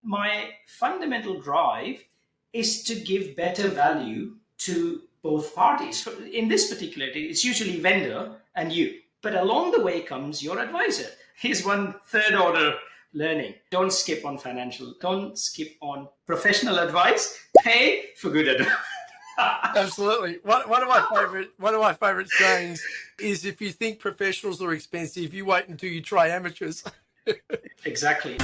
my fundamental drive is to give better value to both parties. In this particular case, it's usually vendor and you. But along the way comes your advisor. Here's one third order learning. Don't skip on financial, don't skip on professional advice. Pay for good advice. Absolutely. One of my favorite sayings is, if you think professionals are expensive, you wait until you try amateurs. Exactly.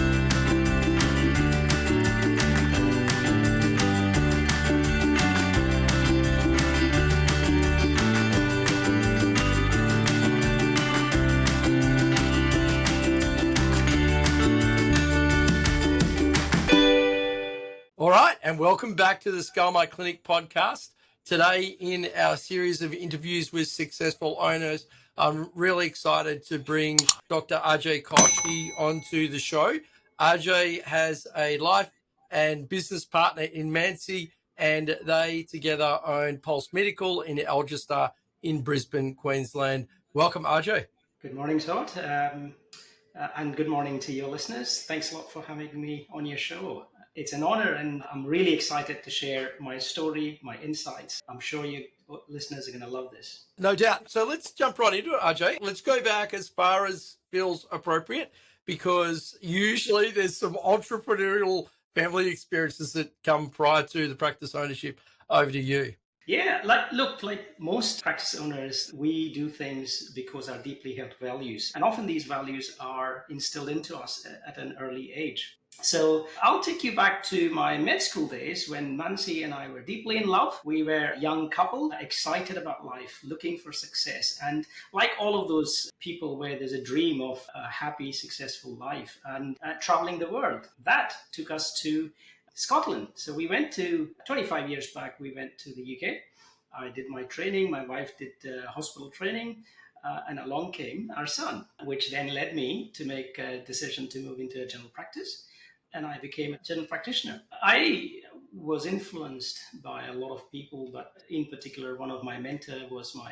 All right, and welcome back to the Scale My Clinic podcast. Today, in our series of interviews with successful owners, I'm really excited to bring Dr. Ajay Koshti onto the show. Ajay has a life and business partner in Mansi, and they together own Pulse Medical in Algestar in Brisbane, Queensland. Welcome, Ajay. Good morning, Todd, and good morning to your listeners. Thanks a lot for having me on your show. It's an honor, and I'm really excited to share my story, my insights. I'm sure you listeners are going to love this. No doubt. So let's jump right into it, Ajay. Let's go back as far as feels appropriate, because usually there's some entrepreneurial family experiences that come prior to the practice ownership. Over to you. Yeah, like most practice owners, we do things because our deeply held values. And often these values are instilled into us at an early age. So I'll take you back to my med school days when Mansi and I were deeply in love. We were a young couple, excited about life, looking for success. And like all of those people where there's a dream of a happy, successful life and traveling the world, that took us to Scotland. So we went to, 25 years back, we went to the UK. I did my training, my wife did hospital training, and along came our son, which then led me to make a decision to move into a general practice. And I became a general practitioner. I was influenced by a lot of people, but in particular, one of my mentors was my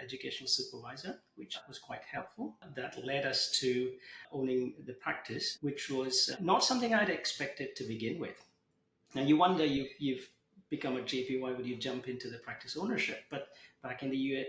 educational supervisor, which was quite helpful. That led us to owning the practice, which was not something I'd expected to begin with. Now you wonder, you've become a GP, why would you jump into the practice ownership? But back in the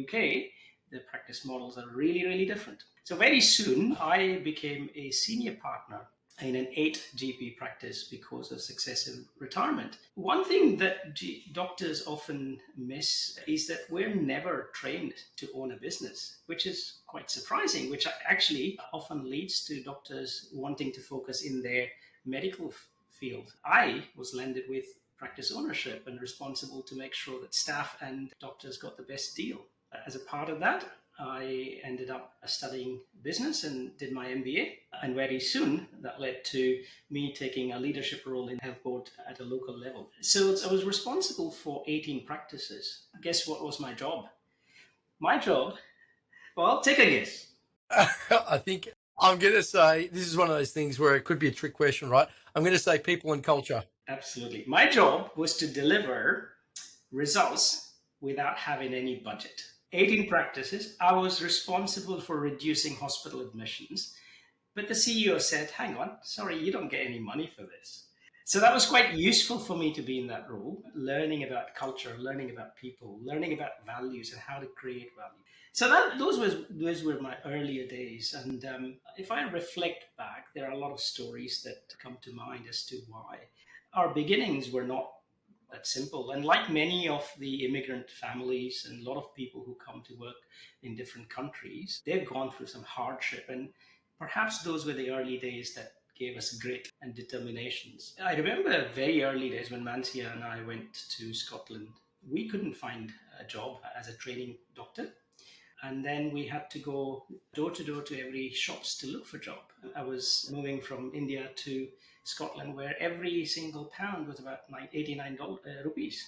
UK, the practice models are really, really different. So very soon, I became a senior partner in an 8 GP practice because of successive retirement. One thing that doctors often miss is that we're never trained to own a business, which is quite surprising, which actually often leads to doctors wanting to focus in their medical field. I was landed with practice ownership and responsible to make sure that staff and doctors got the best deal. As a part of that, I ended up studying business and did my MBA. And very soon that led to me taking a leadership role in health board at a local level. So I was responsible for 18 practices. Guess what was my job? My job, well, take a guess. I think I'm going to say, this is one of those things where it could be a trick question, right? I'm going to say people and culture. Absolutely. My job was to deliver results without having any budget. 18 practices. I was responsible for reducing hospital admissions. But the CEO said, hang on, sorry, you don't get any money for this. So that was quite useful for me to be in that role, learning about culture, learning about people, learning about values and how to create value. So those were my earlier days. And if I reflect back, there are a lot of stories that come to mind as to why. Our beginnings were not that simple. And like many of the immigrant families and a lot of people who come to work in different countries, they've gone through some hardship. And perhaps those were the early days that gave us grit and determinations. I remember very early days when Mansia and I went to Scotland. We couldn't find a job as a training doctor. And then we had to go door to door to every shops to look for a job. I was moving from India to Scotland, where every single pound was about 89 rupees.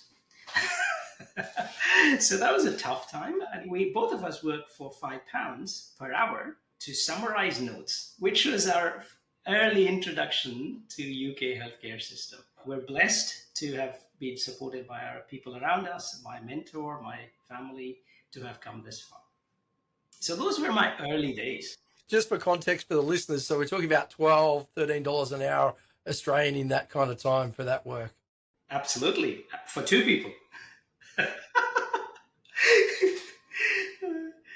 So that was a tough time. And we both of us worked for £5 per hour to summarize notes, which was our early introduction to UK healthcare system. We're blessed to have been supported by our people around us, my mentor, my family, to have come this far. So those were my early days. Just for context for the listeners, so we're talking about $12, $13 an hour Australian in that kind of time for that work. Absolutely. For two people.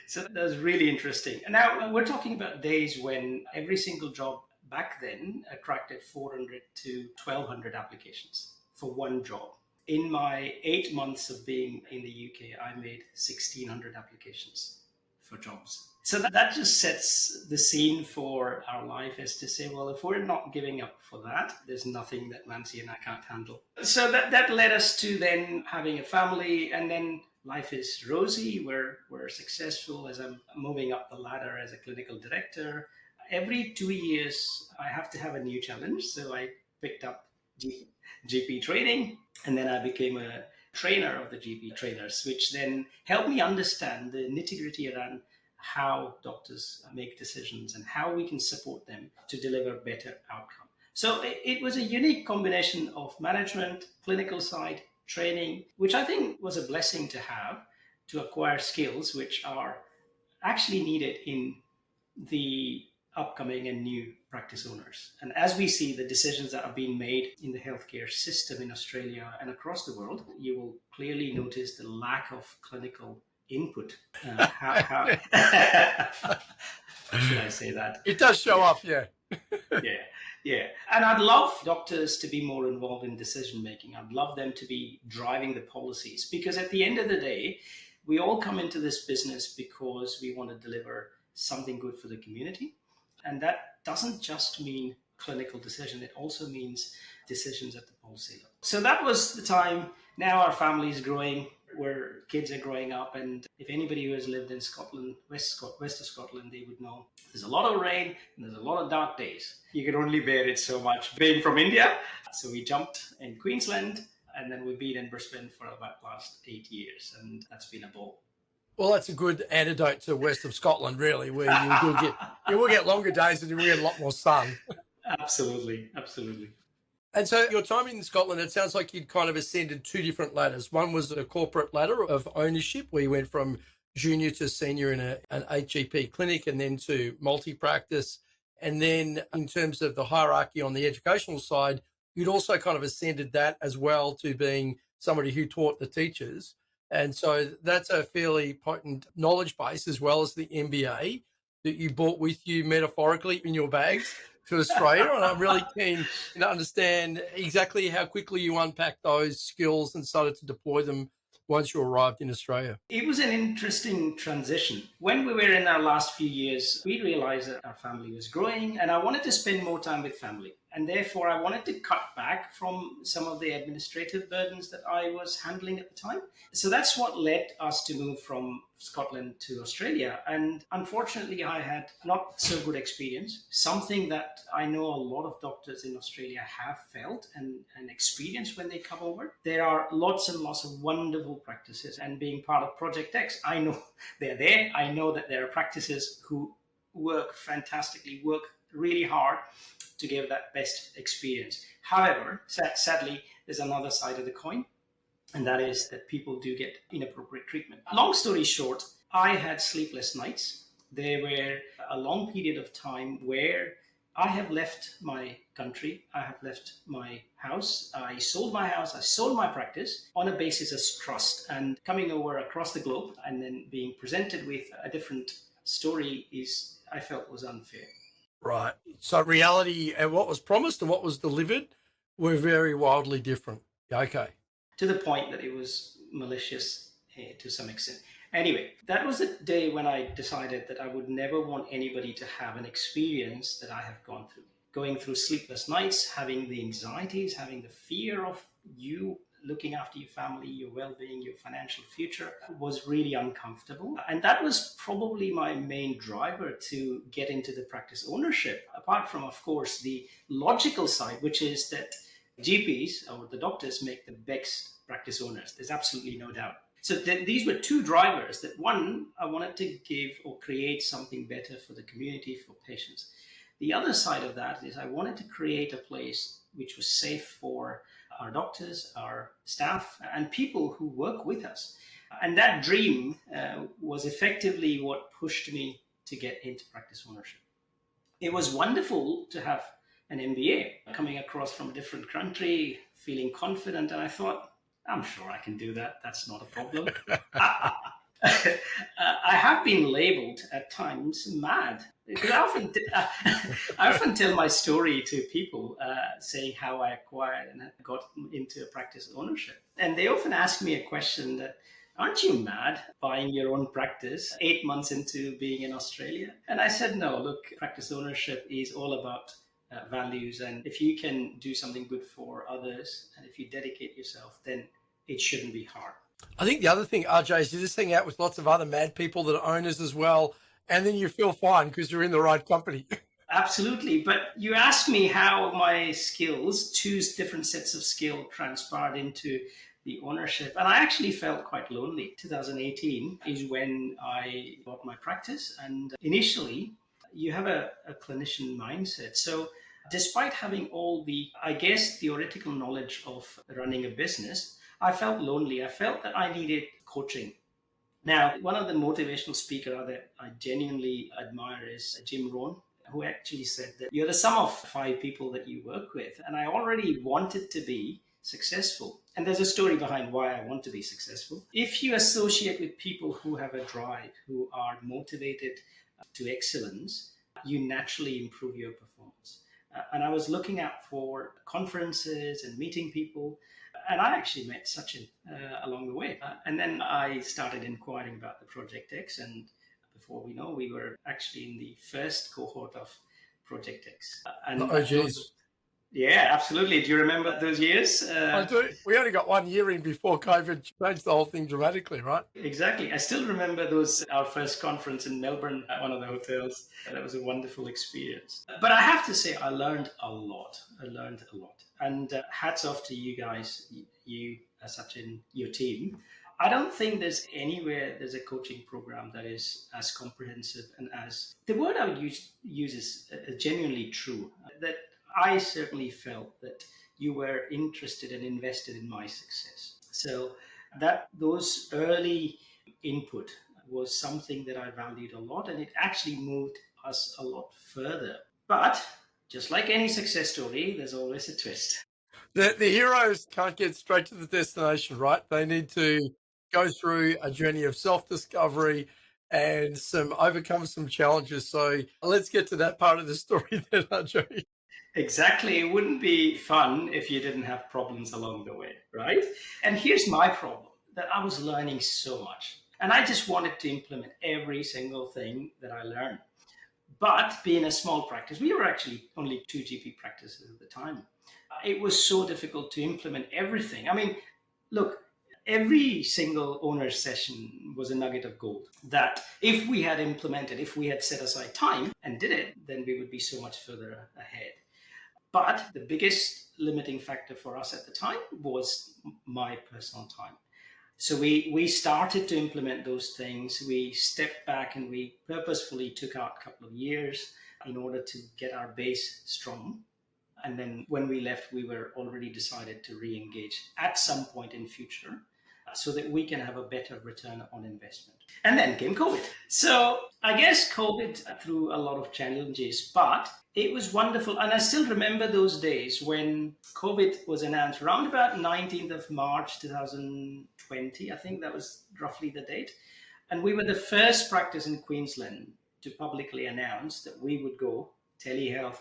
So that was really interesting. And now we're talking about days when every single job back then attracted 400 to 1,200 applications for one job. In my 8 months of being in the UK, I made 1,600 applications for jobs. So that just sets the scene for our life, as to say, well, if we're not giving up for that, there's nothing that Nancy and I can't handle. So that led us to then having a family, and then life is rosy. We're successful as I'm moving up the ladder as a clinical director. Every 2 years, I have to have a new challenge. So I picked up GP training, and then I became a trainer of the GP trainers, which then helped me understand the nitty-gritty around how doctors make decisions and how we can support them to deliver better outcome. So it was a unique combination of management, clinical side, training, which I think was a blessing to have, to acquire skills which are actually needed in the upcoming and new practice owners. And as we see the decisions that are being made in the healthcare system in Australia and across the world, you will clearly notice the lack of clinical input. How should I say that? It does show up, yeah. Yeah. And I'd love doctors to be more involved in decision making. I'd love them to be driving the policies, because at the end of the day, we all come into this business because we want to deliver something good for the community. And that doesn't just mean clinical decision, it also means decisions at the policy level. So that was the time. Now our family is growing, where kids are growing up, and if anybody who has lived in Scotland, west of Scotland, they would know there's a lot of rain and there's a lot of dark days. You can only bear it so much being from India. So we jumped in Queensland, and then we've been in Brisbane for about the last 8 years, and that's been a ball. Well, that's a good antidote to west of Scotland, really, where you will get longer days and you will get a lot more sun. Absolutely. And so your time in Scotland, it sounds like you'd kind of ascended two different ladders. One was a corporate ladder of ownership, where you went from junior to senior in an HGP clinic, and then to multi-practice. And then in terms of the hierarchy on the educational side, you'd also kind of ascended that as well to being somebody who taught the teachers. And so that's a fairly potent knowledge base, as well as the MBA that you brought with you metaphorically in your bags to Australia. And I'm really keen to understand exactly how quickly you unpacked those skills and started to deploy them once you arrived in Australia. It was an interesting transition. When we were in our last few years, we realized that our family was growing, and I wanted to spend more time with family. And therefore, I wanted to cut back from some of the administrative burdens that I was handling at the time. So that's what led us to move from Scotland to Australia. And unfortunately, I had not so good experience, something that I know a lot of doctors in Australia have felt and experienced when they come over. There are lots and lots of wonderful practices, and being part of Project X, I know they're there. I know that there are practices who work fantastically, work really hard to give that best experience. However, sadly, there's another side of the coin, and that is that people do get inappropriate treatment. Long story short, I had sleepless nights. There were a long period of time where I have left my country, I have left my house, I sold my house, I sold my practice on a basis of trust, and coming over across the globe and then being presented with a different story I felt was unfair. Right. So reality and what was promised and what was delivered were very wildly different. Okay. To the point that it was malicious to some extent. Anyway, that was the day when I decided that I would never want anybody to have an experience that I have gone through. Going through sleepless nights, having the anxieties, having the fear of you looking after your family, your well-being, your financial future was really uncomfortable. And that was probably my main driver to get into the practice ownership, apart from, of course, the logical side, which is that GPs or the doctors make the best practice owners. There's absolutely no doubt. So these were two drivers. That one, I wanted to give or create something better for the community, for patients. The other side of that is I wanted to create a place which was safe for our doctors, our staff, and people who work with us. And that dream was effectively what pushed me to get into practice ownership. It was wonderful to have an MBA, coming across from a different country, feeling confident. And I thought, I'm sure I can do that. That's not a problem. I have been labeled at times mad because I often tell my story to people, saying how I acquired and got into practice ownership. And they often ask me a question that, aren't you mad buying your own practice 8 months into being in Australia? And I said, no, look, practice ownership is all about values. And if you can do something good for others and if you dedicate yourself, then it shouldn't be hard. I think the other thing, RJ, is you just hang out with lots of other mad people that are owners as well, and then you feel fine because you're in the right company. Absolutely. But you asked me how my skills, two different sets of skill, transpired into the ownership. And I actually felt quite lonely. 2018 is when I got my practice. And initially, you have a clinician mindset. So despite having all the, I guess, theoretical knowledge of running a business, I felt lonely. I felt that I needed coaching. Now, one of the motivational speakers that I genuinely admire is Jim Rohn, who actually said that you're the sum of 5 people that you work with. And I already wanted to be successful. And there's a story behind why I want to be successful. If you associate with people who have a drive, who are motivated to excellence, you naturally improve your performance. And I was looking out for conferences and meeting people. And I actually met Sachin along the way. And then I started inquiring about the Project X. And before we know, we were actually in the first cohort of Project X. Oh, geez. Yeah, absolutely. Do you remember those years? I do. We only got 1 year in before COVID changed the whole thing dramatically, right? Exactly. I still remember our first conference in Melbourne at one of the hotels. That was a wonderful experience. But I have to say, I learned a lot. And hats off to you guys, you, Sachin, your team. I don't think there's anywhere there's a coaching program that is as comprehensive and as, the word I would use is genuinely true. That I certainly felt that you were interested and invested in my success. So that those early input was something that I valued a lot, and it actually moved us a lot further. But just like any success story, there's always a twist. The heroes can't get straight to the destination, right? They need to go through a journey of self-discovery and overcome some challenges. So let's get to that part of the story then, Ajay. Exactly. It wouldn't be fun if you didn't have problems along the way, right? And here's my problem, that I was learning so much. And I just wanted to implement every single thing that I learned. But being a small practice, we were actually only 2 GP practices at the time. It was so difficult to implement everything. I mean, look, every single owner session was a nugget of gold that if we had implemented, if we had set aside time and did it, then we would be so much further ahead. But the biggest limiting factor for us at the time was my personal time. So we started to implement those things. We stepped back and we purposefully took out a couple of years in order to get our base strong. And then when we left, we were already decided to re-engage at some point in future so that we can have a better return on investment. And then came COVID. So I guess COVID threw a lot of challenges, but it was wonderful. And I still remember those days when COVID was announced around about 19th of March 2020. I think that was roughly the date. And we were the first practice in Queensland to publicly announce that we would go telehealth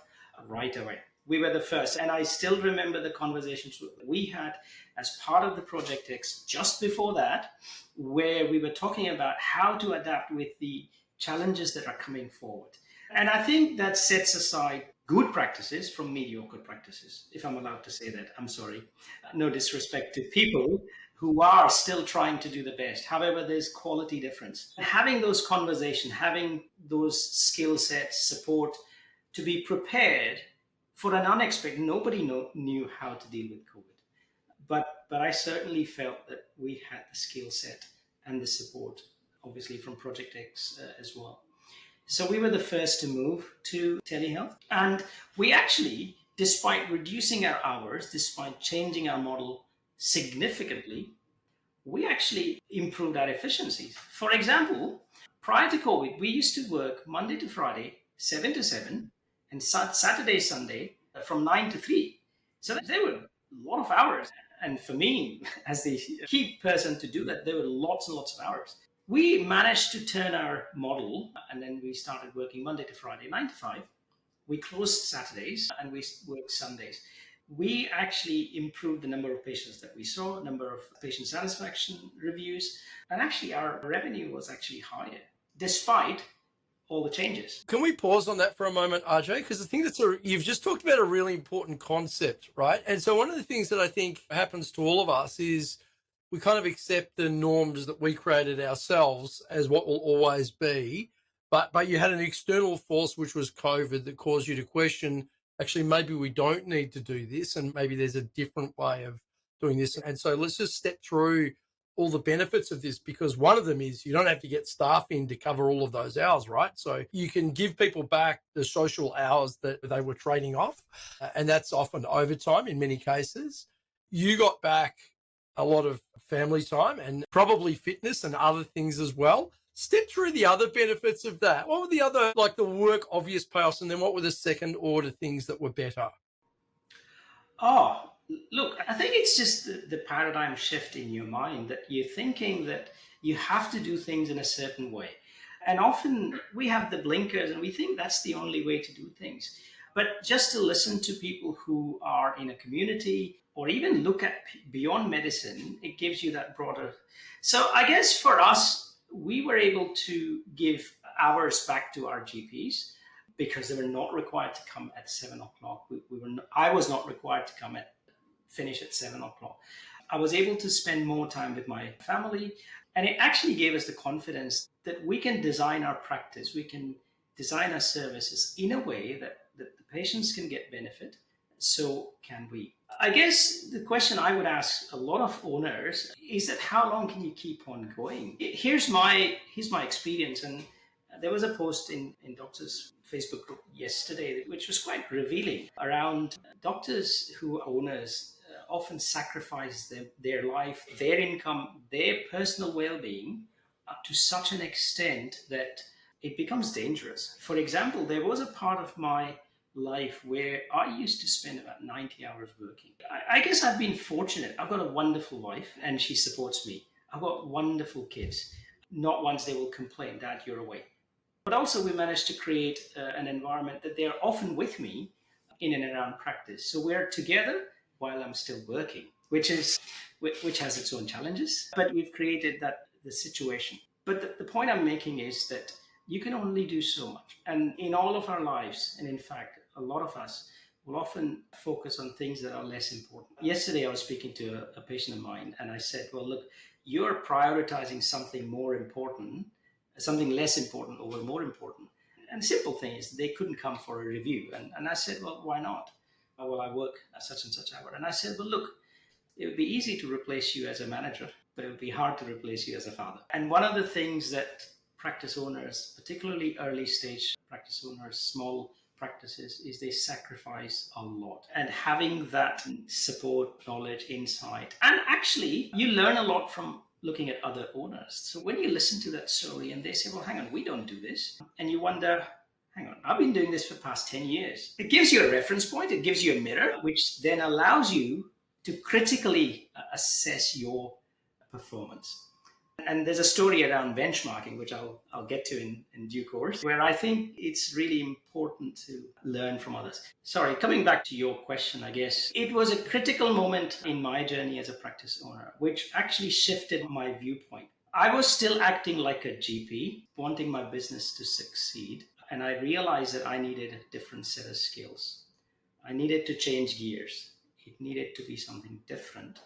right away. We were the first. And I still remember the conversations we had as part of the Project X just before that, where we were talking about how to adapt with the challenges that are coming forward. And I think that sets aside good practices from mediocre practices, if I'm allowed to say that. I'm sorry. No disrespect to people who are still trying to do the best. However, there's quality difference. Having those conversations, having those skill sets, support, to be prepared for an unexpected, nobody knew how to deal with COVID. But I certainly felt that we had the skill set and the support, obviously from Project X as well. So we were the first to move to telehealth. And we actually, despite reducing our hours, despite changing our model significantly, we actually improved our efficiencies. For example, prior to COVID, we used to work Monday to Friday, 7 to 7, and Saturday, Sunday, from 9 to 3. So there were a lot of hours. And for me, as the key person to do that, there were lots and lots of hours. We managed to turn our model, and then we started working Monday to Friday, 9 to 5. We closed Saturdays and we worked Sundays. We actually improved the number of patients that we saw, number of patient satisfaction reviews, and actually our revenue was actually higher despite all the changes. Can we pause on that for a moment, RJ? Because I think you've just talked about a really important concept, right? And so one of the things that I think happens to all of us is we kind of accept the norms that we created ourselves as what will always be. But you had an external force, which was COVID, that caused you to question, actually, maybe we don't need to do this, and maybe there's a different way of doing this. And so let's just step through all the benefits of this, because one of them is you don't have to get staff in to cover all of those hours, right? So you can give people back the social hours that they were trading off, and that's often overtime in many cases. You got back a lot of family time and probably fitness and other things as well. Step through the other benefits of that. What were the other, like the work obvious payoffs, and then what were the second order things that were better? Oh, look, I think it's just the paradigm shift in your mind that you're thinking that you have to do things in a certain way. And often we have the blinkers and we think that's the only way to do things. But just to listen to people who are in a community or even look at beyond medicine, it gives you that broader. So I guess for us, we were able to give hours back to our GPs because they were not required to come at 7 o'clock. I was not required to finish at 7 o'clock. I was able to spend more time with my family, and it actually gave us the confidence that we can design our practice, we can design our services in a way that the patients can get benefit. So can we. I guess the question I would ask a lot of owners is that how long can you keep on going? Here's my experience, and there was a post in doctors' Facebook group yesterday, which was quite revealing around doctors who are owners often sacrifice their life, their income, their personal well-being to such an extent that it becomes dangerous. For example, there was a part of my life where I used to spend about 90 hours working. I guess I've been fortunate. I've got a wonderful wife and she supports me. I've got wonderful kids. Not once they will complain, Dad, you're away. But also we managed to create an environment that they're often with me in and around practice. So we're together while I'm still working, which has its own challenges. But we've created the situation. But the point I'm making is that you can only do so much. And in all of our lives, and in fact, a lot of us will often focus on things that are less important. Yesterday, I was speaking to a patient of mine, and I said, well, look, you're prioritizing something less important over more important. And the simple thing is they couldn't come for a review. And I said, well, why not? Oh, well, I work at such and such hour. And I said, well, look, it would be easy to replace you as a manager, but it would be hard to replace you as a father. And one of the things that practice owners, particularly early stage practice owners, small practices, is they sacrifice a lot. And having that support, knowledge, insight, and actually you learn a lot from looking at other owners. So when you listen to that story and they say, well, hang on, we don't do this. And you wonder, hang on, I've been doing this for the past 10 years. It gives you a reference point. It gives you a mirror, which then allows you to critically assess your performance. And there's a story around benchmarking, which I'll get to in due course, where I think it's really important to learn from others. Sorry, coming back to your question, I guess, it was a critical moment in my journey as a practice owner, which actually shifted my viewpoint. I was still acting like a GP, wanting my business to succeed. And I realized that I needed a different set of skills. I needed to change gears. It needed to be something different,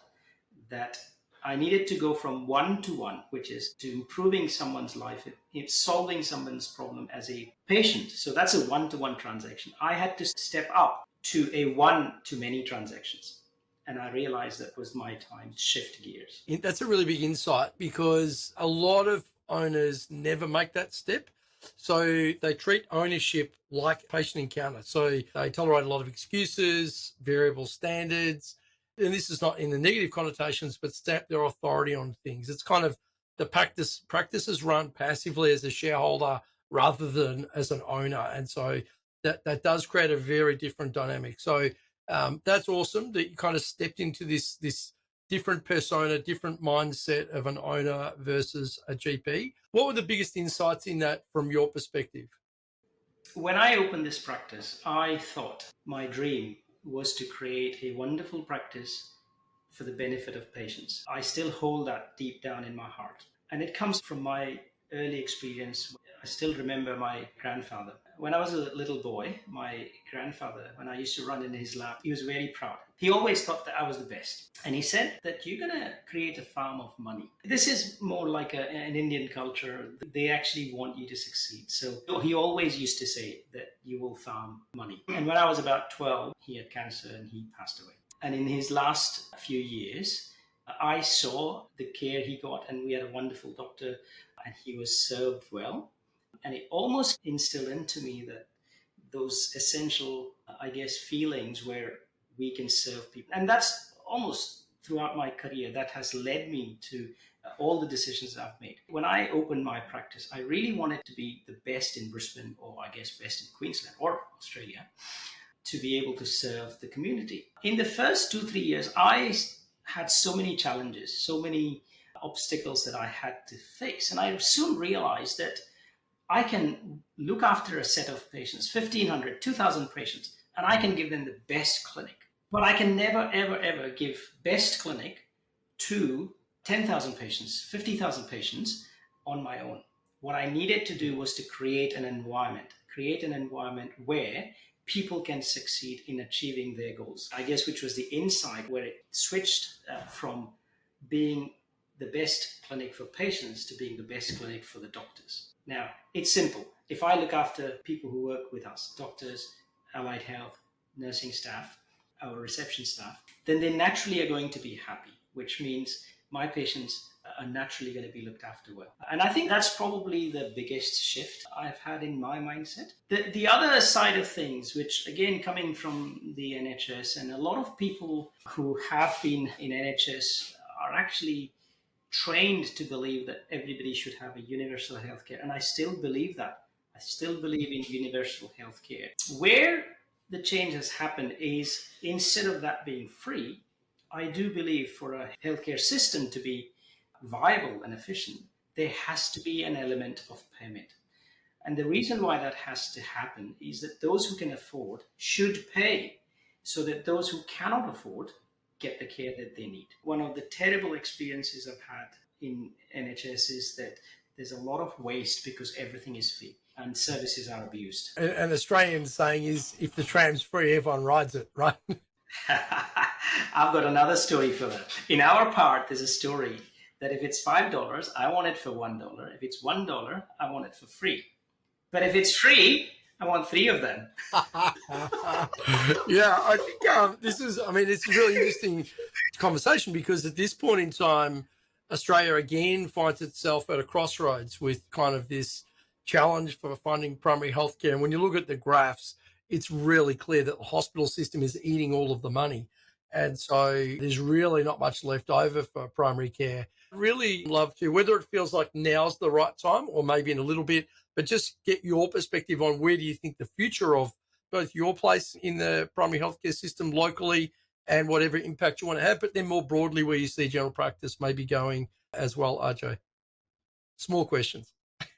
that I needed to go from one-to-one, which is to improving someone's life, it's solving someone's problem as a patient. So that's a one-to-one transaction. I had to step up to a one-to-many transactions. And I realized that was my time to shift gears. That's a really big insight, because a lot of owners never make that step. So they treat ownership like patient encounter. So they tolerate a lot of excuses, variable standards. And this is not in the negative connotations, but stamp their authority on things. It's kind of the practice is run passively as a shareholder rather than as an owner. And so that does create a very different dynamic. So that's awesome that you kind of stepped into this different persona, different mindset of an owner versus a GP. What were the biggest insights in that from your perspective? When I opened this practice, I thought my dream was to create a wonderful practice for the benefit of patients. I still hold that deep down in my heart. And it comes from my early experience. I still remember my grandfather. When I was a little boy, my grandfather, when I used to run in his lap, he was very proud. He always thought that I was the best. And he said that you're going to create a farm of money. This is more like an Indian culture. They actually want you to succeed. So he always used to say that you will farm money. And when I was about 12, he had cancer and he passed away. And in his last few years, I saw the care he got, and we had a wonderful doctor, and he was served well. And it almost instilled into me that those essential, I guess, feelings where we can serve people. And that's almost throughout my career that has led me to all the decisions I've made. When I opened my practice, I really wanted to be the best in Brisbane, or I guess best in Queensland or Australia, to be able to serve the community. In the first 2-3 years, I had so many challenges, so many obstacles that I had to face. And I soon realized that I can look after a set of patients, 1,500, 2,000 patients, and I can give them the best clinic. But I can never, ever, ever give best clinic to 10,000 patients, 50,000 patients on my own. What I needed to do was to create an environment where people can succeed in achieving their goals. I guess which was the insight where it switched from being the best clinic for patients to being the best clinic for the doctors. Now, it's simple. If I look after people who work with us, doctors, allied health, nursing staff, our reception staff, then they naturally are going to be happy, which means my patients are naturally going to be looked after well. And I think that's probably the biggest shift I've had in my mindset. The other side of things, which again, coming from the NHS, and a lot of people who have been in NHS are actually trained to believe that everybody should have a universal healthcare. And I still believe that. I still believe in universal healthcare. Where the change has happened is, instead of that being free, I do believe for a healthcare system to be viable and efficient, there has to be an element of payment. And the reason why that has to happen is that those who can afford should pay, so that those who cannot afford get the care that they need. One of the terrible experiences I've had in NHS is that there's a lot of waste because everything is free and services are abused. An Australian saying is, if the tram's free, everyone rides it, right? I've got another story for that. In our part, there's a story that if it's $5, I want it for $1. If it's $1, I want it for free. But if it's free, I want 3 of them. Yeah, I think it's a really interesting conversation, because at this point in time, Australia again finds itself at a crossroads with kind of this challenge for funding primary healthcare. And when you look at the graphs, it's really clear that the hospital system is eating all of the money. And so there's really not much left over for primary care. Really love to, whether it feels like now's the right time or maybe in a little bit, but just get your perspective on where do you think the future of both your place in the primary healthcare system locally and whatever impact you want to have, but then more broadly where you see general practice maybe going as well, Ajay. Small questions.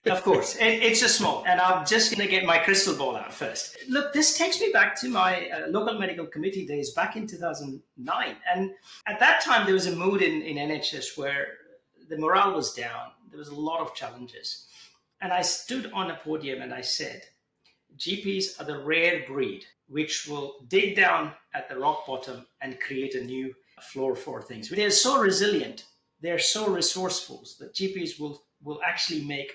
Of course, it's a small, and I'm just going to get my crystal ball out first. Look, this takes me back to my local medical committee days back in 2009. And at that time, there was a mood in NHS where the morale was down. There was a lot of challenges. And I stood on a podium and I said, GPs are the rare breed which will dig down at the rock bottom and create a new floor for things. They're so resilient. They're so resourceful that GPs will actually make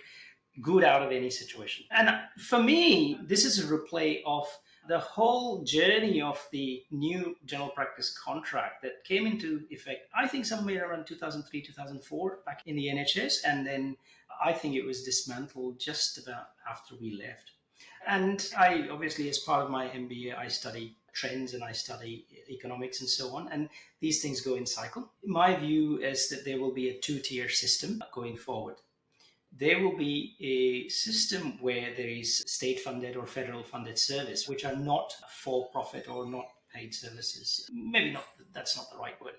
good out of any situation. And for me, this is a replay of the whole journey of the new general practice contract that came into effect, I think somewhere around 2003, 2004, back in the NHS. And then I think it was dismantled just about after we left. And I, obviously, as part of my MBA, I study trends and I study economics and so on. And these things go in cycle. My view is that there will be a 2-tier system going forward. there will be a system where there is state-funded or federal-funded service, which are not for-profit or not paid services. Maybe not, that's not the right word.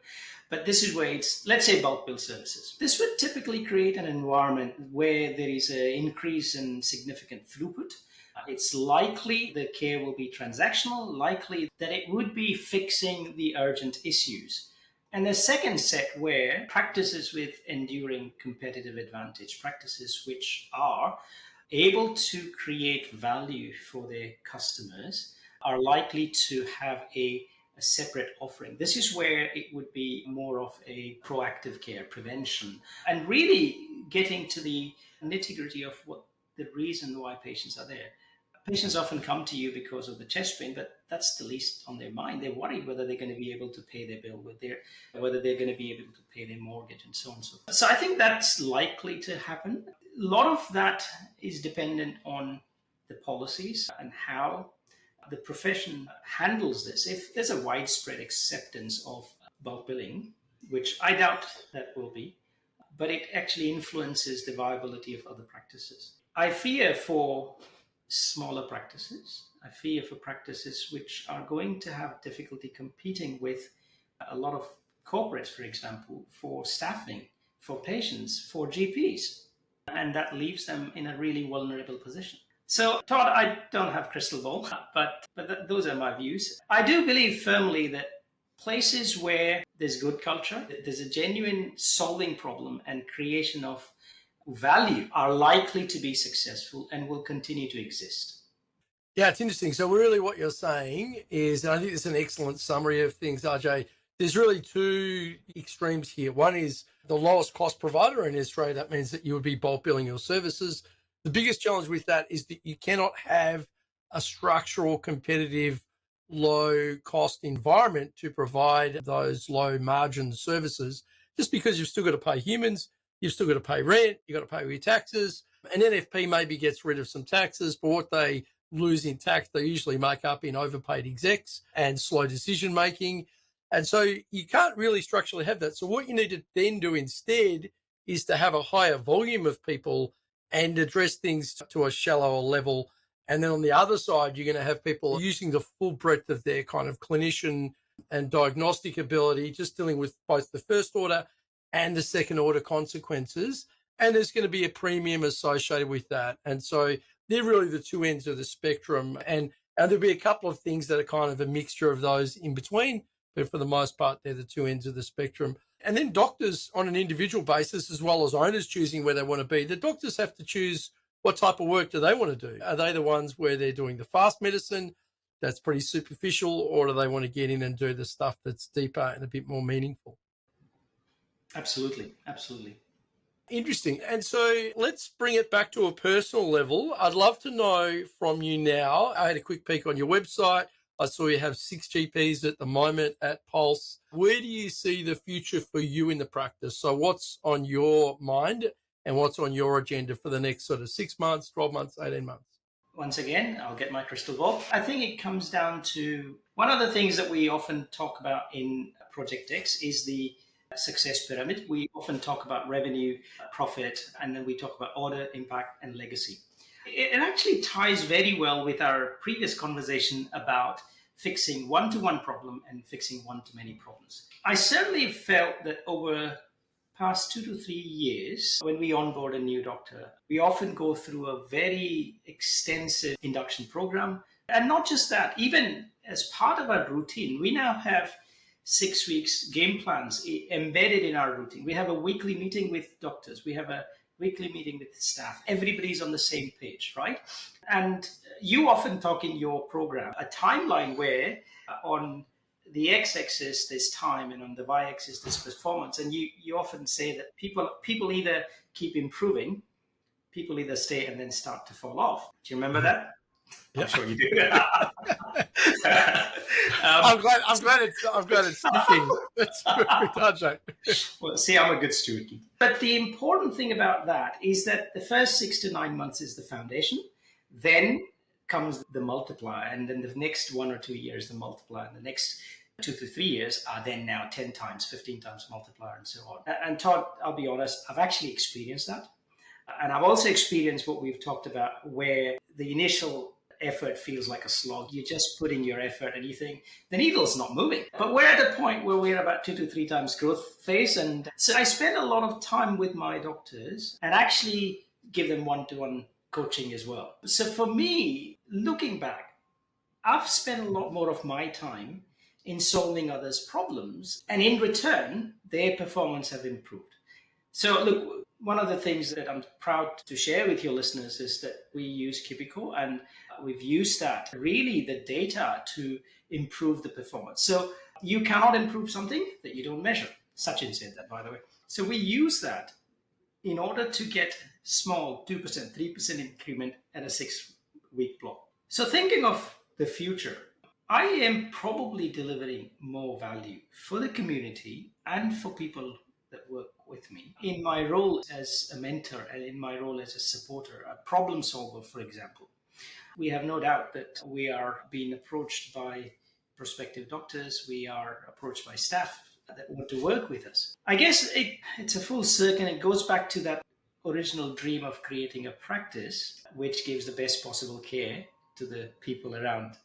But this is where it's, let's say, bulk bill services. This would typically create an environment where there is an increase in significant throughput. It's likely the care will be transactional, likely that it would be fixing the urgent issues. And the second set where practices with enduring competitive advantage, practices which are able to create value for their customers, are likely to have a separate offering. This is where it would be more of a proactive care, prevention, and really getting to the nitty-gritty of what the reason why patients are there. Patients often come to you because of the chest pain, but that's the least on their mind. They're worried whether they're going to be able to pay their bill, whether they're going to be able to pay their mortgage, and so on and so forth. So I think that's likely to happen. A lot of that is dependent on the policies and how the profession handles this. If there's a widespread acceptance of bulk billing, which I doubt that will be, but it actually influences the viability of other practices. I fear for smaller practices. I fear for practices which are going to have difficulty competing with a lot of corporates, for example, for staffing, for patients, for GPs. And that leaves them in a really vulnerable position. So, Todd, I don't have crystal ball, but those are my views. I do believe firmly that places where there's good culture, there's a genuine solving problem and creation of value are likely to be successful and will continue to exist. Yeah, it's interesting. So really what you're saying is, and I think it's an excellent summary of things, Ajay, there's really two extremes here. One is the lowest cost provider in Australia. That means that you would be bulk billing your services. The biggest challenge with that is that you cannot have a structural, competitive, low cost environment to provide those low margin services, just because you've still got to pay humans, you've still got to pay rent, you've got to pay your taxes. An NFP maybe gets rid of some taxes, but what they lose in tax, they usually make up in overpaid execs and slow decision making. And so you can't really structurally have that. So what you need to then do instead is to have a higher volume of people and address things to a shallower level. And then on the other side, you're going to have people using the full breadth of their kind of clinician and diagnostic ability, just dealing with both the first order and the second order consequences. And there's going to be a premium associated with that. And so they're really the two ends of the spectrum. And there'll be a couple of things that are kind of a mixture of those in between, but for the most part, they're the two ends of the spectrum. And then doctors on an individual basis, as well as owners choosing where they want to be, the doctors have to choose what type of work do they want to do. Are they the ones where they're doing the fast medicine that's pretty superficial, or do they want to get in and do the stuff that's deeper and a bit more meaningful? Absolutely. Absolutely. Interesting. And so let's bring it back to a personal level. I'd love to know from you now. I had a quick peek on your website. I saw you have 6 GPs at the moment at Pulse. Where do you see the future for you in the practice? So what's on your mind and what's on your agenda for the next sort of 6 months, 12 months, 18 months? Once again, I'll get my crystal ball. I think it comes down to one of the things that we often talk about in Project X is the success pyramid. We often talk about revenue, profit, and then we talk about order, impact, and legacy. It actually ties very well with our previous conversation about fixing one-to-one problem and fixing one-to-many problems. I certainly felt that over past 2 to 3 years, when we onboard a new doctor, we often go through a very extensive induction program. And not just that, even as part of our routine, we now have 6 weeks game plans embedded in our routine. We have a weekly meeting with doctors. We have a weekly meeting with staff. Everybody's on the same page, right? And you often talk in your program a timeline where on the x-axis there's time and on the y-axis there's performance. And you often say that people either keep improving, people either stay and then start to fall off. Do you remember that? Yeah. I'm sure you do. I'm glad it's sticking. That's perfect, Ajay. Well, see, I'm a good student. But the important thing about that is that the first 6 to 9 months is the foundation. Then comes the multiplier, and then the next 1 or 2 years, the multiplier, and the next 2 to 3 years are then now 10 times, 15 times multiplier, and so on. And Todd, I'll be honest, I've actually experienced that. And I've also experienced what we've talked about, where the initial effort feels like a slog. You just put in your effort and you think the needle's not moving. But we're at a point where we're about 2 to 3 times growth phase. And so I spend a lot of time with my doctors and actually give them one-to-one coaching as well. So for me, looking back, I've spent a lot more of my time in solving others' problems, and in return, their performance have improved. So look, one of the things that I'm proud to share with your listeners is that we use Cubico, and we've used that, really the data, to improve the performance. So you cannot improve something that you don't measure. Sachin said that, by the way. So we use that in order to get small 2%, 3% increment at a 6-week block. So thinking of the future, I am probably delivering more value for the community and for people that work with me in my role as a mentor and in my role as a supporter, a problem solver, for example. We have no doubt that we are being approached by prospective doctors. We are approached by staff that want to work with us. I guess it's a full circle. It goes back to that original dream of creating a practice which gives the best possible care to the people around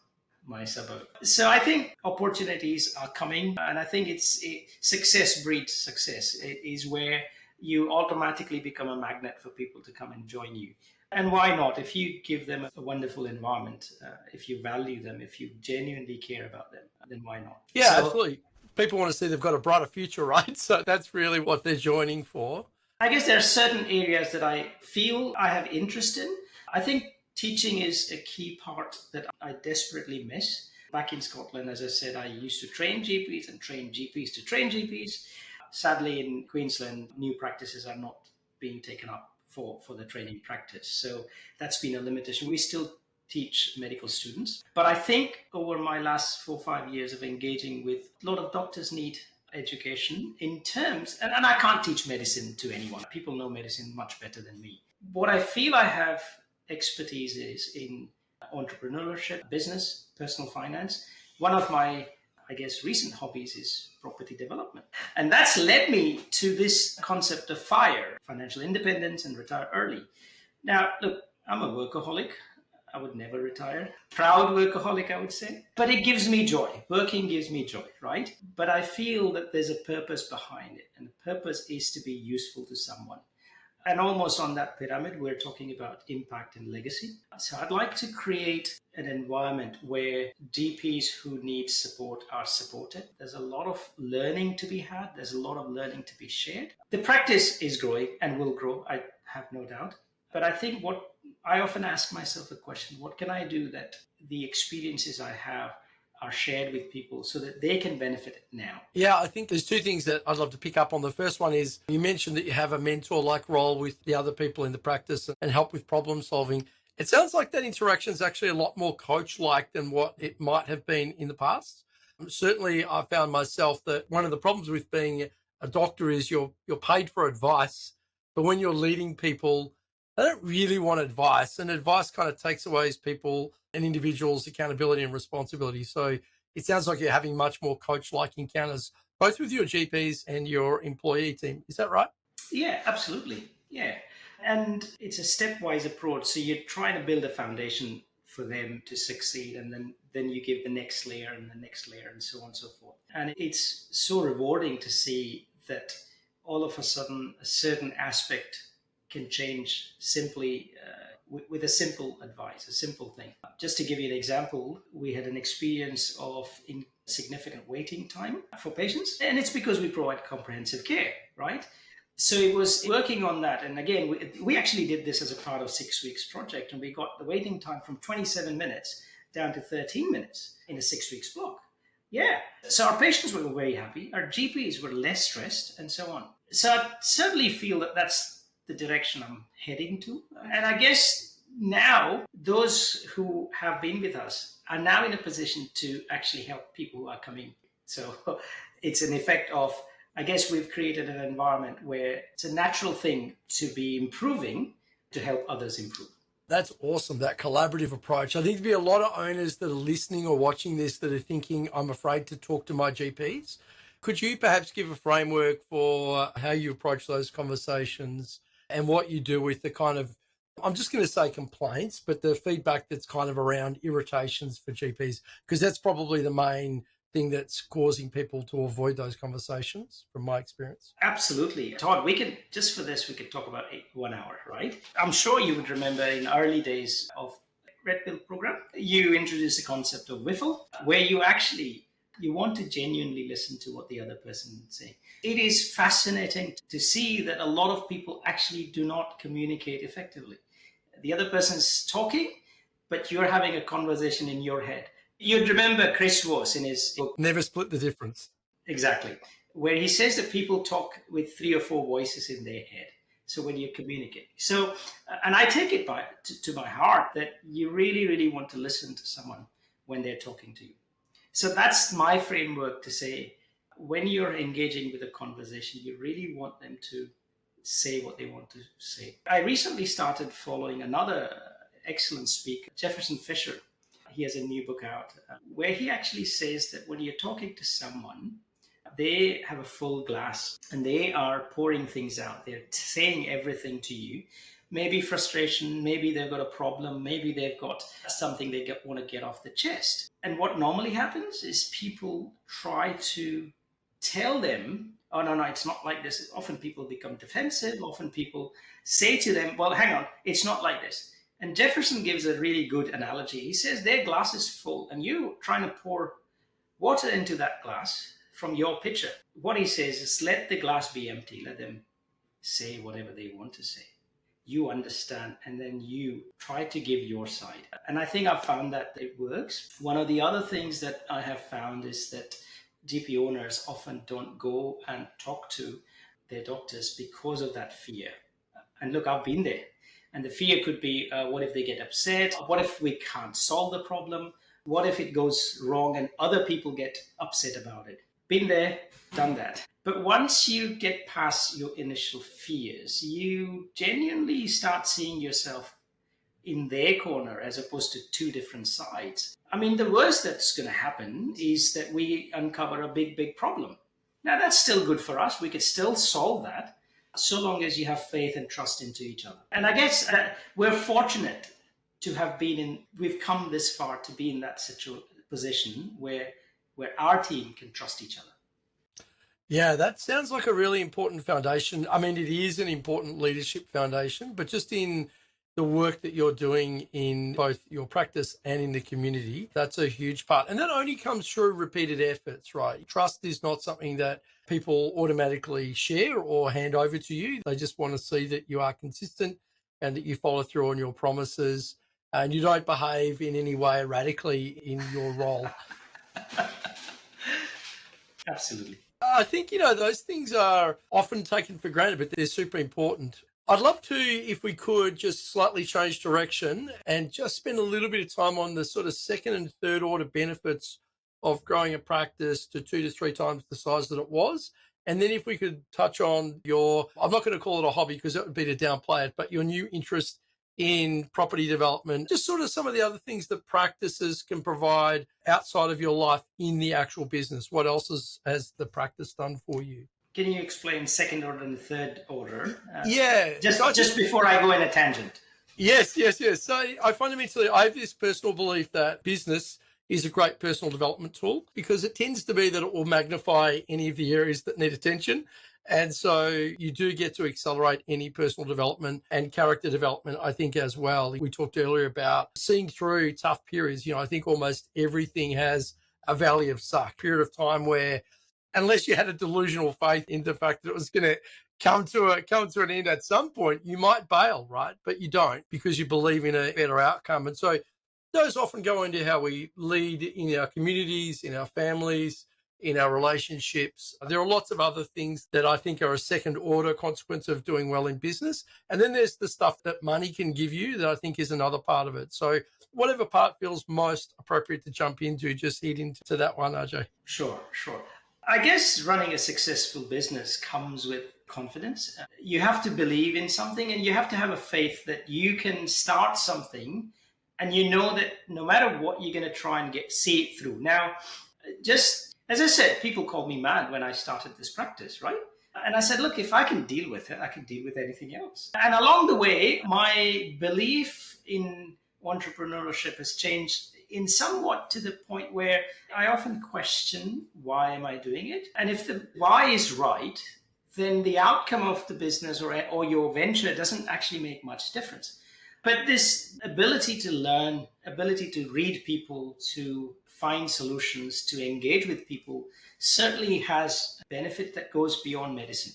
my suburb. So I think opportunities are coming, and I think it's success breeds success. It is where you automatically become a magnet for people to come and join you. And why not? If you give them a wonderful environment, if you value them, if you genuinely care about them, then why not? Yeah, absolutely. People want to see they've got a brighter future, right? So that's really what they're joining for. I guess there are certain areas that I feel I have interest in. I think teaching is a key part that I desperately miss. Back in Scotland, as I said, I used to train GPs and train GPs to train GPs. Sadly, in Queensland, new practices are not being taken up for the training practice. So that's been a limitation. We still teach medical students. But I think over my last 4 or 5 years of engaging with a lot of doctors need education in terms, and I can't teach medicine to anyone. People know medicine much better than me. What I feel I have expertise is in entrepreneurship, business, personal finance. One of my, I guess, recent hobbies is property development. And that's led me to this concept of FIRE, financial independence and retire early. Now, look, I'm a workaholic. I would never retire. Proud workaholic, I would say. But it gives me joy. Working gives me joy, right? But I feel that there's a purpose behind it. And the purpose is to be useful to someone. And almost on that pyramid, we're talking about impact and legacy. So I'd like to create an environment where GPs who need support are supported. There's a lot of learning to be had. There's a lot of learning to be shared. The practice is growing and will grow, I have no doubt. But I think what I often ask myself a question, what can I do that the experiences I have are shared with people so that they can benefit now? Yeah, I think there's two things that I'd love to pick up on. The first one is you mentioned that you have a mentor-like role with the other people in the practice and help with problem solving. It sounds like that interaction is actually a lot more coach-like than what it might have been in the past. Certainly, I found myself that one of the problems with being a doctor is you're paid for advice, but when you're leading people, they don't really want advice, and advice kind of takes away people and individuals' accountability and responsibility. So it sounds like you're having much more coach-like encounters, both with your GPs and your employee team. Is that right? Yeah, absolutely. Yeah. And it's a stepwise approach. So you're trying to build a foundation for them to succeed, and then you give the next layer and the next layer and so on and so forth. And it's so rewarding to see that all of a sudden a certain aspect can change simply with a simple advice, a simple thing. Just to give you an example, we had an experience of insignificant waiting time for patients, and it's because we provide comprehensive care, right? So it was working on that. And again, we actually did this as a part of 6 weeks project, and we got the waiting time from 27 minutes down to 13 minutes in a 6 weeks block. Yeah. So our patients were very happy. Our GPs were less stressed and so on. So I certainly feel that that's the direction I'm heading to. And I guess now those who have been with us are now in a position to actually help people who are coming. So it's an effect of, I guess we've created an environment where it's a natural thing to be improving to help others improve. That's awesome, that collaborative approach. I think there'd be a lot of owners that are listening or watching this that are thinking, I'm afraid to talk to my GPs. Could you perhaps give a framework for how you approach those conversations and what you do with the kind of, I'm just going to say complaints, but the feedback that's kind of around irritations for GPs, because that's probably the main thing that's causing people to avoid those conversations from my experience. Absolutely. Todd, we can, just for this, we could talk about 1 hour, right? I'm sure you would remember in early days of Red Pill program, you introduced the concept of Wiffle, where you want to genuinely listen to what the other person is saying. It is fascinating to see that a lot of people actually do not communicate effectively. The other person's talking, but you're having a conversation in your head. You'd remember Chris Voss in his book, Never Split the Difference. exactly, where he says that people talk with 3 or 4 voices in their head. So when you communicate, and I take it to my heart that you really, really want to listen to someone when they're talking to you. So that's my framework to say, when you're engaging with a conversation, you really want them to say what they want to say. I recently started following another excellent speaker, Jefferson Fisher. He has a new book out where he actually says that when you're talking to someone, they have a full glass and they are pouring things out. They're saying everything to you. Maybe frustration, maybe they've got a problem, maybe they've got something they want to get off the chest. And what normally happens is people try to tell them, oh, no, it's not like this. Often people become defensive. Often people say to them, well, hang on, it's not like this. And Jefferson gives a really good analogy. He says their glass is full and you're trying to pour water into that glass from your pitcher. What he says is let the glass be empty. Let them say whatever they want to say. You understand, and then you try to give your side. And I think I've found that it works. One of the other things that I have found is that GP owners often don't go and talk to their doctors because of that fear. And look, I've been there. And the fear could be, what if they get upset? What if we can't solve the problem? What if it goes wrong and other people get upset about it? Been there, done that. But once you get past your initial fears, you genuinely start seeing yourself in their corner as opposed to 2 different sides. I mean, the worst that's going to happen is that we uncover a big problem. Now, that's still good for us. We could still solve that so long as you have faith and trust into each other. And I guess we're fortunate to have we've come this far to be in that position where our team can trust each other. Yeah, that sounds like a really important foundation. I mean, it is an important leadership foundation, but just in the work that you're doing in both your practice and in the community, that's a huge part. And that only comes through repeated efforts, right? Trust is not something that people automatically share or hand over to you. They just want to see that you are consistent and that you follow through on your promises and you don't behave in any way erratically in your role. Absolutely. I think, those things are often taken for granted, but they're super important. I'd love to, if we could, just slightly change direction and just spend a little bit of time on the sort of 2nd and 3rd order benefits of growing a practice to 2 to 3 times the size that it was. And then if we could touch on I'm not going to call it a hobby because that would be to downplay it, but your new interest in property development, just sort of some of the other things that practices can provide outside of your life in the actual business. What else has the practice done for you? Can you explain 2nd order and 3rd order? Yeah. Just before I go in a tangent. Yes. So I have this personal belief that business is a great personal development tool because it tends to be that it will magnify any of the areas that need attention. And so you do get to accelerate any personal development and character development, I think, as well. We talked earlier about seeing through tough periods. I think almost everything has a valley of suck, period of time where, unless you had a delusional faith in the fact that it was going to come to an end at some point, you might bail, right? But you don't because you believe in a better outcome. And so those often go into how we lead in our communities, in our families, in our relationships. There are lots of other things that I think are a 2nd order consequence of doing well in business. And then there's the stuff that money can give you that I think is another part of it. So whatever part feels most appropriate to jump into, just head into that one, Ajay. Sure. I guess running a successful business comes with confidence. You have to believe in something and you have to have a faith that you can start something and you know that no matter what, you're going to try and see it through. Now, just as I said, people called me mad when I started this practice, right? And I said, look, if I can deal with it, I can deal with anything else. And along the way, my belief in entrepreneurship has changed in somewhat to the point where I often question, why am I doing it? And if the why is right, then the outcome of the business or your venture doesn't actually make much difference. But this ability to learn, ability to read people, to find solutions, to engage with people, certainly has a benefit that goes beyond medicine.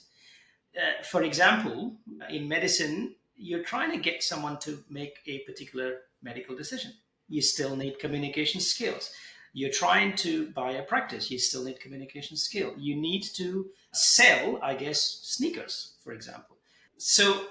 For example, in medicine, you're trying to get someone to make a particular medical decision. You still need communication skills. You're trying to buy a practice. You still need communication skill. You need to sell, I guess, sneakers, for example. So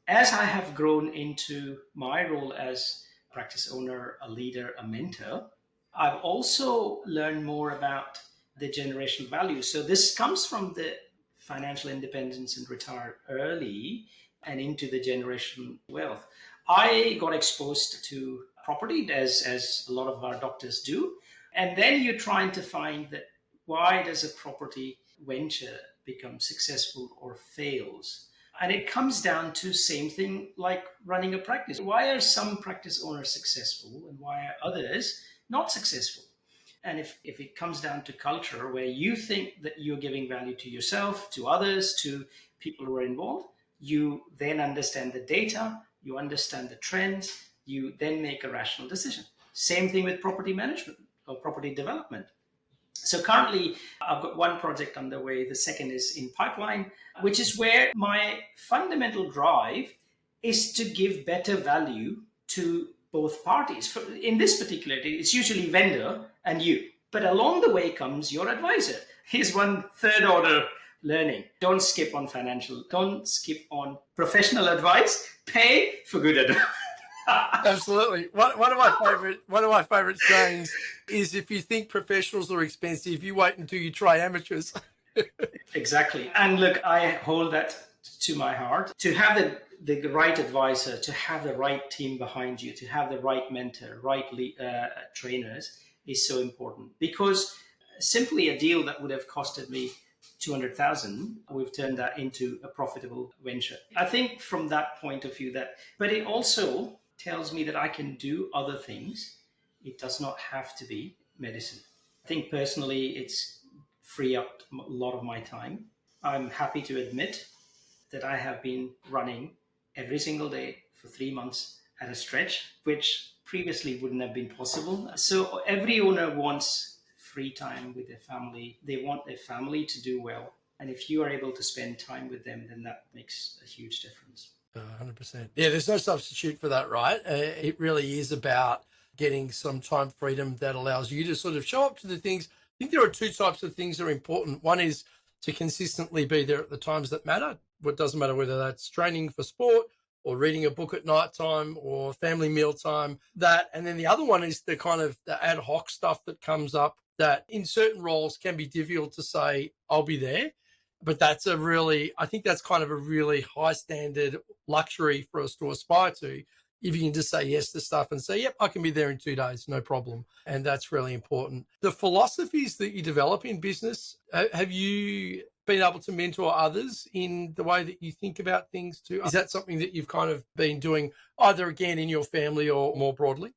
as I have grown into my role as practice owner, a leader, a mentor, I've also learned more about the generational value. So this comes from the financial independence and retire early and into the generational wealth. I got exposed to property as a lot of our doctors do. And then you're trying to find that why does a property venture become successful or fails? And it comes down to same thing like running a practice. Why are some practice owners successful and why are others not successful? And if it comes down to culture where you think that you're giving value to yourself, to others, to people who are involved, you then understand the data, you understand the trends, you then make a rational decision. Same thing with property management or property development. So currently, I've got one project underway. The second is in pipeline, which is where my fundamental drive is to give better value to both parties. In this particular case, it's usually vendor and you. But along the way comes your advisor. Here's one third order learning. Don't skip on financial. Don't skip on professional advice. Pay for good advice. Absolutely. One of my favorite sayings is, if you think professionals are expensive, you wait until you try amateurs. Exactly. And look, I hold that to my heart. To have the right advisor, to have the right team behind you, to have the right mentor, right trainers is so important, because simply a deal that would have costed me 200,000, we've turned that into a profitable venture. I think from that point of view but it also tells me that I can do other things. It does not have to be medicine. I think personally, it's free up a lot of my time. I'm happy to admit that I have been running every single day for 3 months at a stretch, which previously wouldn't have been possible. So every owner wants free time with their family. They want their family to do well. And if you are able to spend time with them, then that makes a huge difference. 100%. Yeah, there's no substitute for that, right? It really is about getting some time freedom that allows you to sort of show up to the things. I think there are two types of things that are important. One is to consistently be there at the times that matter. It doesn't matter whether that's training for sport or reading a book at night time or family meal time, that. And then the other one is the kind of the ad hoc stuff that comes up that in certain roles can be difficult to say, I'll be there. But I think that's kind of a really high standard luxury for us to aspire to. If you can just say yes to stuff and say, yep, I can be there in 2 days, no problem. And that's really important. The philosophies that you develop in business, have you been able to mentor others in the way that you think about things too? Is that something that you've kind of been doing either again in your family or more broadly?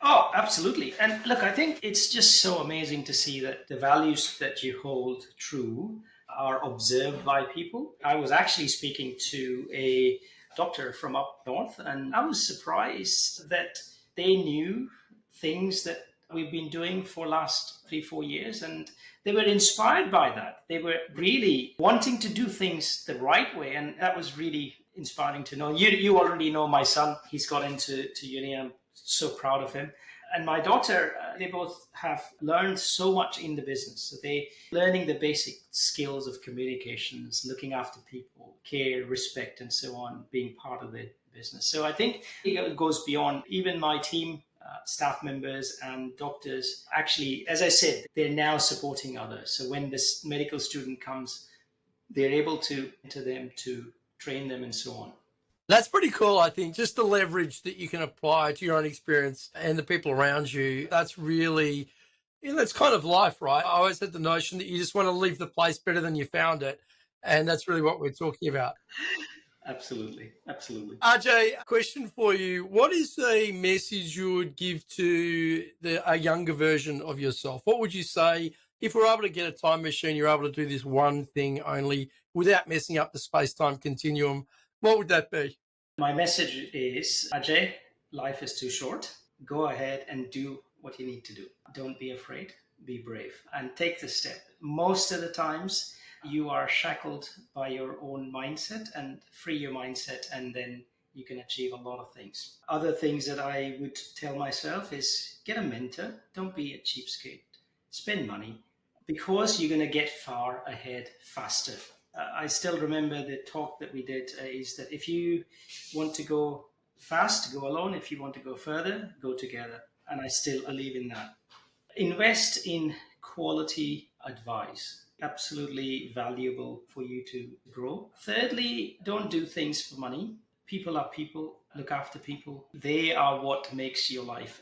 Oh, absolutely. And look, I think it's just so amazing to see that the values that you hold true are observed by people. I was actually speaking to a doctor from up north, and I was surprised that they knew things that we've been doing for last 3-4 years, and they were inspired by that. They were really wanting to do things the right way, and that was really inspiring to know. You already know my son. He's got into uni. I'm so proud of him. And my daughter, they both have learned so much in the business. So they learning the basic skills of communications, looking after people, care, respect, and so on, being part of the business. So I think it goes beyond even my team, staff members and doctors. Actually, as I said, they're now supporting others. So when this medical student comes, they're able to enter them, to train them, and so on. That's pretty cool, I think, just the leverage that you can apply to your own experience and the people around you. That's really Yeah, that's kind of life, right? I always had the notion that you just want to leave the place better than you found it. And that's really what we're talking about. Absolutely. Absolutely. RJ, question for you. What is a message you would give to a younger version of yourself? What would you say if we're able to get a time machine, you're able to do this one thing only without messing up the space-time continuum? What would that be? My message is, Ajay, life is too short. Go ahead and do what you need to do. Don't be afraid, be brave, and take the step. Most of the times, you are shackled by your own mindset, and free your mindset, and then you can achieve a lot of things. Other things that I would tell myself is get a mentor. Don't be a cheapskate. Spend money because you're going to get far ahead faster. I still remember the talk that we did is that if you want to go fast, go alone. If you want to go further, go together. And I still believe in that. Invest in quality advice. Absolutely valuable for you to grow. Thirdly, don't do things for money. People are people. Look after people. They are what makes your life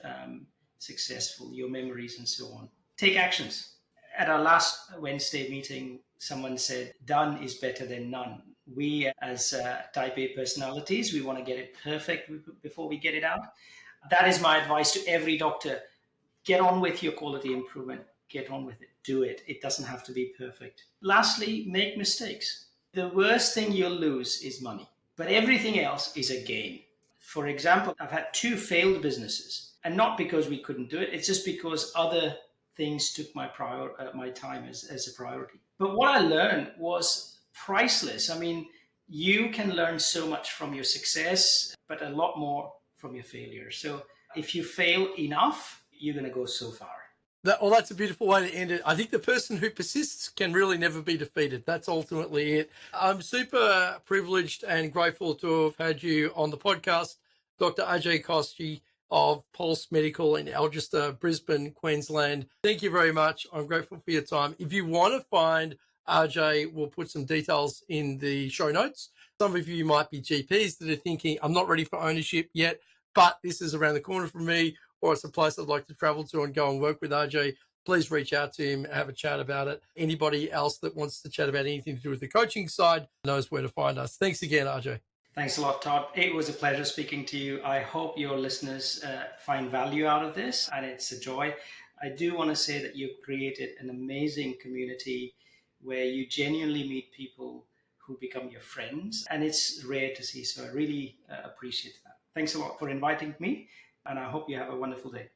successful, your memories, and so on. Take actions. At our last Wednesday meeting, someone said, done is better than none. We, as type A personalities, we want to get it perfect before we get it out. That is my advice to every doctor. Get on with your quality improvement. Get on with it. Do it. It doesn't have to be perfect. Lastly, make mistakes. The worst thing you'll lose is money, but everything else is a gain. For example, I've had 2 failed businesses, and not because we couldn't do it. It's just because other things took my time as a priority. But what I learned was priceless. I mean, you can learn so much from your success, but a lot more from your failure. So if you fail enough, you're going to go so far. That's a beautiful way to end it. I think the person who persists can really never be defeated. That's ultimately it. I'm super privileged and grateful to have had you on the podcast, Dr. Ajay Koshti of Pulse Medical in Algester, Brisbane, Queensland. Thank you very much. I'm grateful for your time. If you want to find RJ, we'll put some details in the show notes. Some of you might be GPs that are thinking, I'm not ready for ownership yet, but this is around the corner from me, or it's a place I'd like to travel to and go and work with RJ, please reach out to him, have a chat about it. Anybody else that wants to chat about anything to do with the coaching side knows where to find us. Thanks again, RJ. Thanks a lot, Todd. It was a pleasure speaking to you. I hope your listeners find value out of this, and it's a joy. I do want to say that you've created an amazing community where you genuinely meet people who become your friends, and it's rare to see. So I really appreciate that. Thanks a lot for inviting me, and I hope you have a wonderful day.